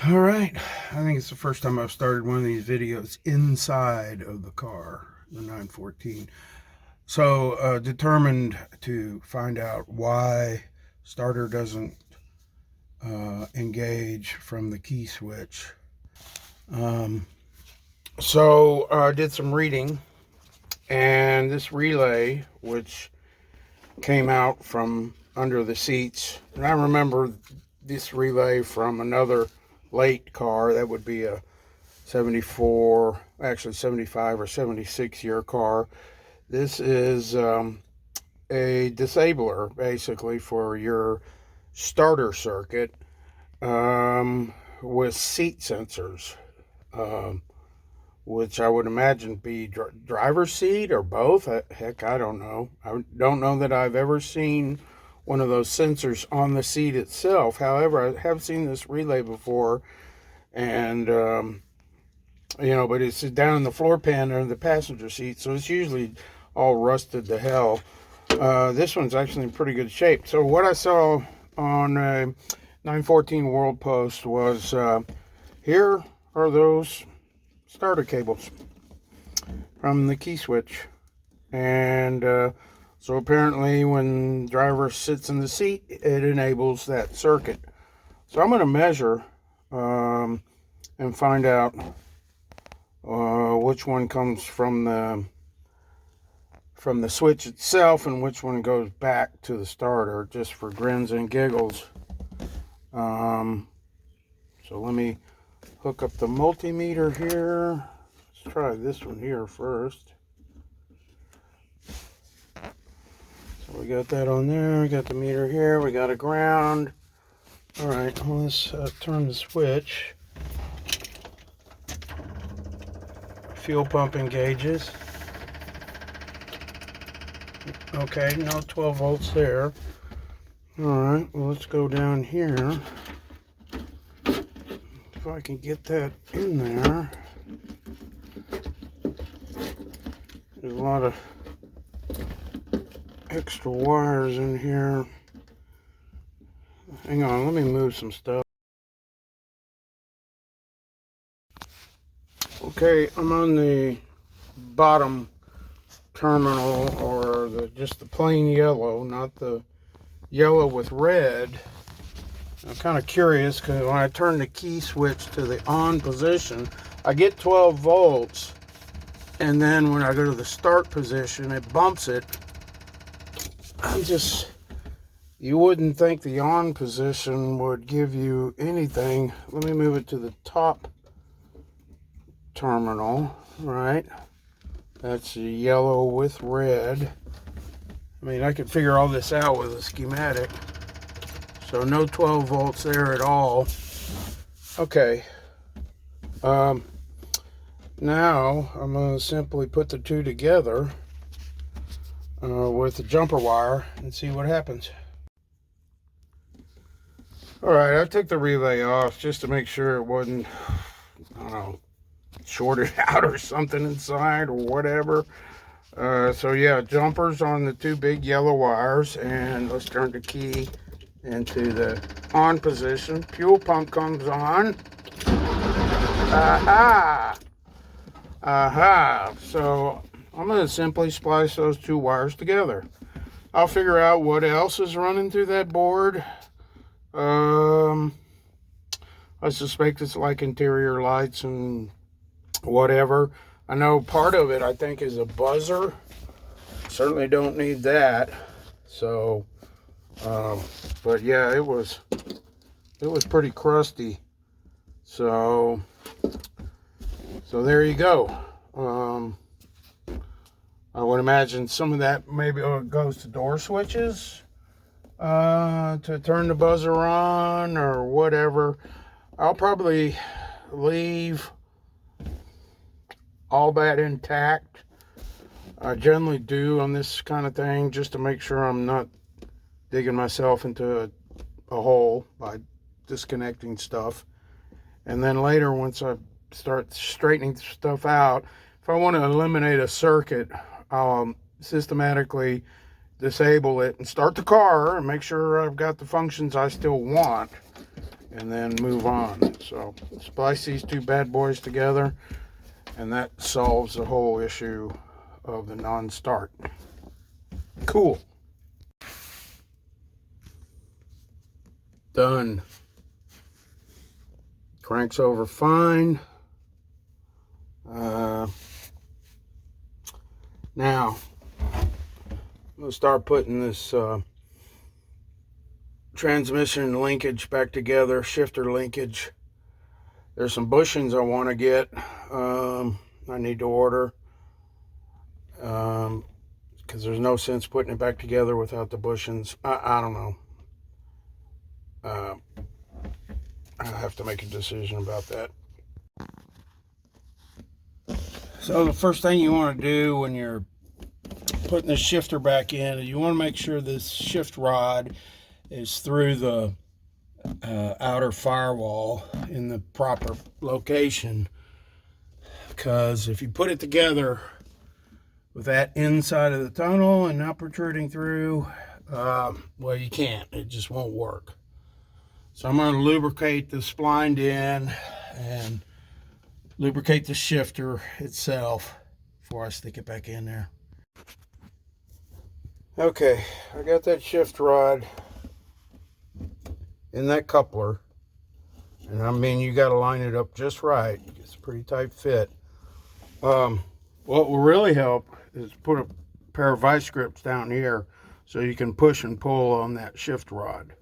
All right, I think it's the first time I've started one of these videos inside of the car, the 914. So determined to find out why starter doesn't engage from the key switch. Um, so I did some reading, and this relay, which came out from under the seats, and I remember this relay from another late car. That would be a 74, actually 75 or 76 year car. This is a disabler basically for your starter circuit with seat sensors, um, which I would imagine be driver's seat or both. Heck, I don't know. I don't know that I've ever seen one of those sensors on the seat itself. However, I have seen this relay before, and but it's down in the floor pan under the passenger seat, so it's usually all rusted to hell. This one's actually in pretty good shape. So what I saw on 914 World Post was here are those starter cables from the key switch. And so apparently when the driver sits in the seat, it enables that circuit. So I'm going to measure and find out which one comes from the switch itself and which one goes back to the starter, just for grins and giggles. So let me hook up the multimeter here. Let's try this one here first. So we got that on there. We got the meter here. We got a ground. All right, well, let's turn the switch. Fuel pump engages. Okay, no 12 volts there. All right, well, let's go down here. If I can get that in there. There's a lot of extra wires in here. Hang on, let me move some stuff. Okay, I'm on the bottom terminal, or just the plain yellow, not the yellow with red. I'm kind of curious because when I turn the key switch to the on position, I get 12 volts, and then when I go to the start position, it bumps it. You wouldn't think the on position would give you anything. Let me move it to the top terminal, right? That's the yellow with red. I mean, I could figure all this out with a schematic. So no 12 volts there at all. Okay. Now I'm going to simply put the two together with the jumper wire and see what happens. All right, I took the relay off just to make sure it wasn't, I don't know, shorted out or something inside or whatever. So yeah, jumpers on the two big yellow wires, and let's turn the key into the on position. Fuel pump comes on. Aha! Aha! So I'm going to simply splice those two wires together. I'll figure out what else is running through that board. I suspect it's like interior lights and whatever. I know part of it, I think, is a buzzer. Certainly don't need that. So, but yeah, it was pretty crusty. So there you go. I would imagine some of that maybe goes to door switches to turn the buzzer on or whatever. I'll probably leave all that intact. I generally do on this kind of thing, just to make sure I'm not digging myself into a hole by disconnecting stuff. And then later, once I start straightening stuff out, if I want to eliminate a circuit, I'll systematically disable it and start the car and make sure I've got the functions I still want. and then move on. So splice these two bad boys together, and that solves the whole issue of the non-start. Cool. Done. Cranks over fine. Now I'm gonna start putting this transmission linkage back together, shifter linkage. There's some bushings I want to get. I need to order because there's no sense putting it back together without the bushings. I don't know. I have to make a decision about that. So the first thing you want to do when you're putting the shifter back in, you want to make sure this shift rod is through the outer firewall in the proper location, because if you put it together with that inside of the tunnel and not protruding through, well, you can't. It just won't work. So I'm going to lubricate the spline in and lubricate the shifter itself before I stick it back in there. Okay, I got that shift rod in that coupler, and I mean, you got to line it up just right. It's a pretty tight fit. What will really help is put a pair of vice grips down here so you can push and pull on that shift rod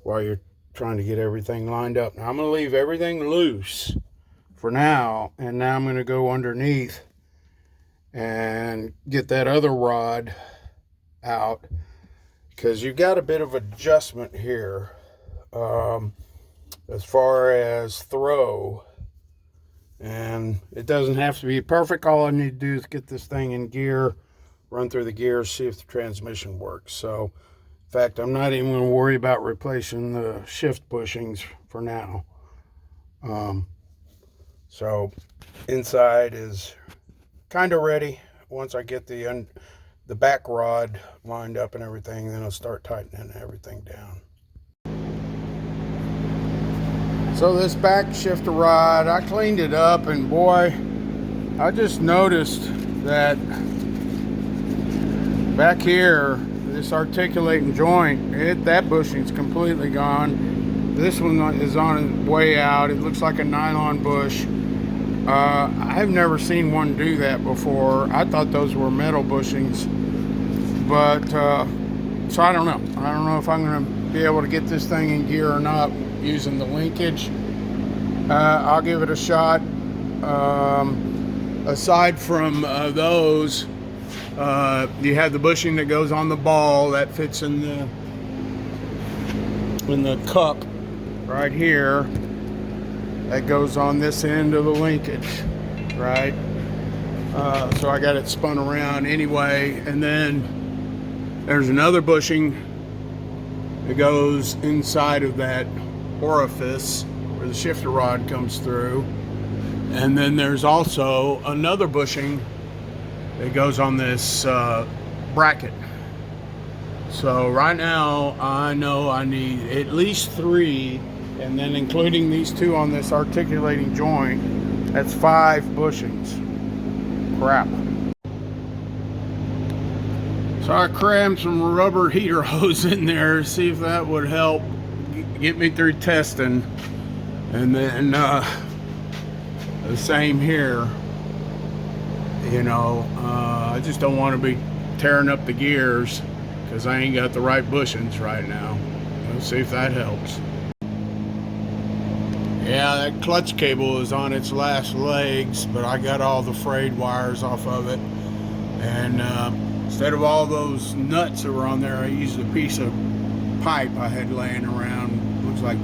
while you're trying to get everything lined up. Now I'm going to leave everything loose for now, and now I'm going to go underneath and get that other rod out, because you've got a bit of adjustment here as far as throw, and it doesn't have to be perfect. All I need to do is get this thing in gear, run through the gears, see if the transmission works. So in fact, I'm not even going to worry about replacing the shift bushings for now. So inside is kind of ready. Once I get the back rod lined up and everything, then I'll start tightening everything down. So this back shifter rod, I cleaned it up, and boy, I just noticed that back here, this articulating joint, that bushing's completely gone. This one is on its way out. It looks like a nylon bush. I've never seen one do that before. I thought those were metal bushings, but so I don't know. I don't know if I'm going to be able to get this thing in gear or not using the linkage. I'll give it a shot. Aside from those, you have the bushing that goes on the ball that fits in the cup right here. That goes on this end of the linkage, right? So I got it spun around anyway, and then there's another bushing that goes inside of that orifice where the shifter rod comes through, and then there's also another bushing that goes on this bracket. So right now I know I need at least 3, and then including these 2 on this articulating joint, that's 5 bushings. Crap. So I crammed some rubber heater hose in there, see if that would help get me through testing. And then the same here. You know, I just don't want to be tearing up the gears because I ain't got the right bushings right now. Let's see if that helps. Yeah, that clutch cable is on its last legs, but I got all the frayed wires off of it. And instead of all those nuts that were on there, I used a piece of pipe I had laying around. Looks like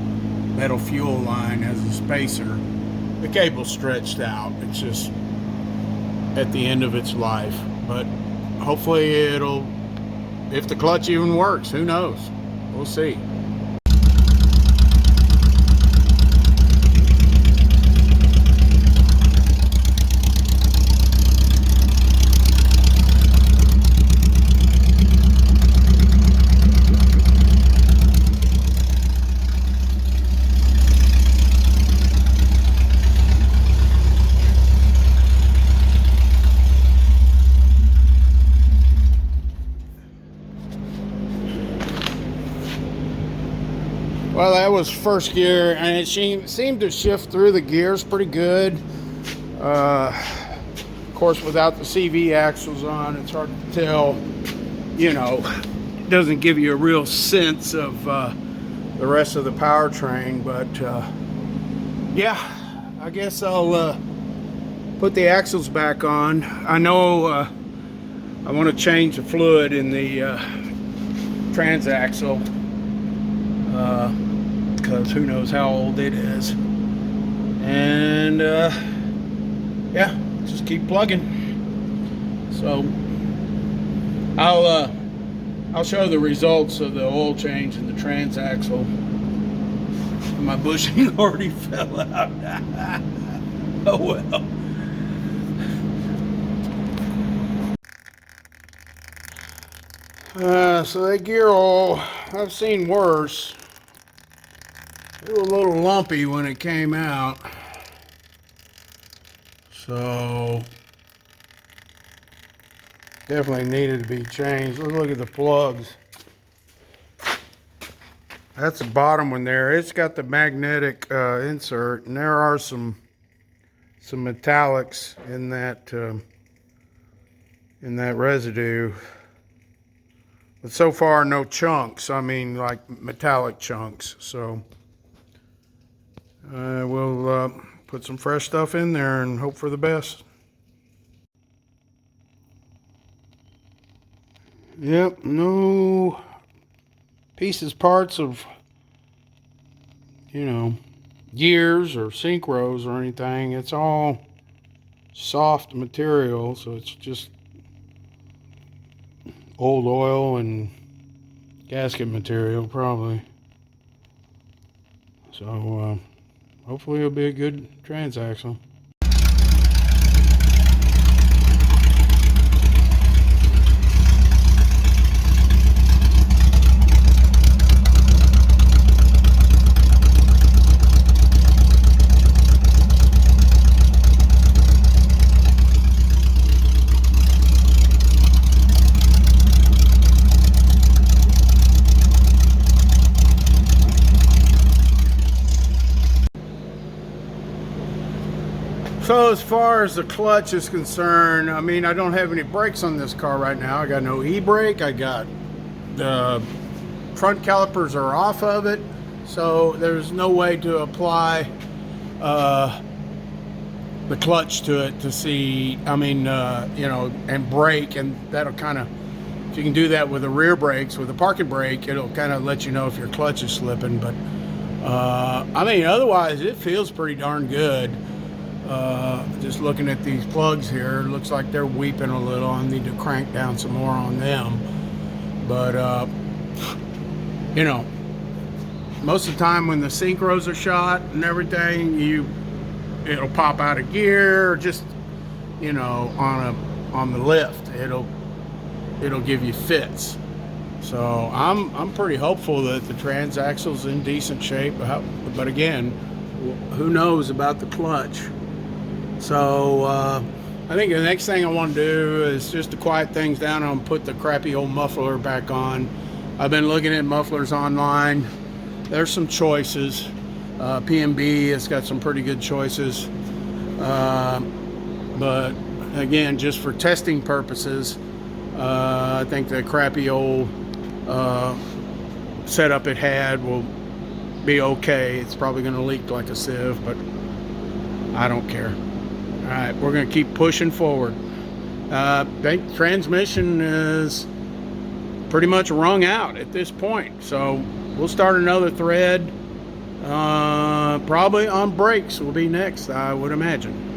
metal fuel line as a spacer. The cable's stretched out. It's just at the end of its life. But hopefully it'll, if the clutch even works, who knows? We'll see. Well, that was first gear, and it seemed to shift through the gears pretty good. Of course, without the CV axles on, it's hard to tell. You know, it doesn't give you a real sense of the rest of the powertrain. But yeah, I guess I'll put the axles back on. I know I want to change the fluid in the transaxle. Because who knows how old it is. And yeah, just keep plugging. So I'll show the results of the oil change in the transaxle. My bushing already fell out. Oh well. So that gear oil, I've seen worse. It was a little lumpy when it came out. So definitely needed to be changed. Let's look at the plugs. That's the bottom one there. It's got the magnetic insert, and there are some metallics in that residue. But so far, no chunks. I mean, like metallic chunks. So we'll put some fresh stuff in there and hope for the best. Yep, no pieces, parts of, you know, gears or synchros or anything. It's all soft material, so it's just old oil and gasket material probably. So hopefully it'll be a good transaxle. So as far as the clutch is concerned, I mean, I don't have any brakes on this car right now. I got no e-brake. I got the front calipers are off of it, so there's no way to apply the clutch to it to see, I mean, you know, and brake, and that'll kind of, if you can do that with the rear brakes, with the parking brake, it'll kind of let you know if your clutch is slipping. But I mean, otherwise it feels pretty darn good. Just looking at these plugs here, it looks like they're weeping a little. I need to crank down some more on them. But you know, most of the time when the synchros are shot and everything, it'll pop out of gear, or just, you know, on the lift, it'll give you fits. So I'm pretty hopeful that the transaxle's in decent shape. But again, who knows about the clutch? So I think the next thing I want to do is just to quiet things down and put the crappy old muffler back on. I've been looking at mufflers online. There's some choices. P&B has got some pretty good choices. But again, just for testing purposes, I think the crappy old setup it had will be okay. It's probably going to leak like a sieve, but I don't care. All right, we're going to keep pushing forward. Transmission is pretty much wrung out at this point, so we'll start another thread. Probably on brakes will be next, I would imagine.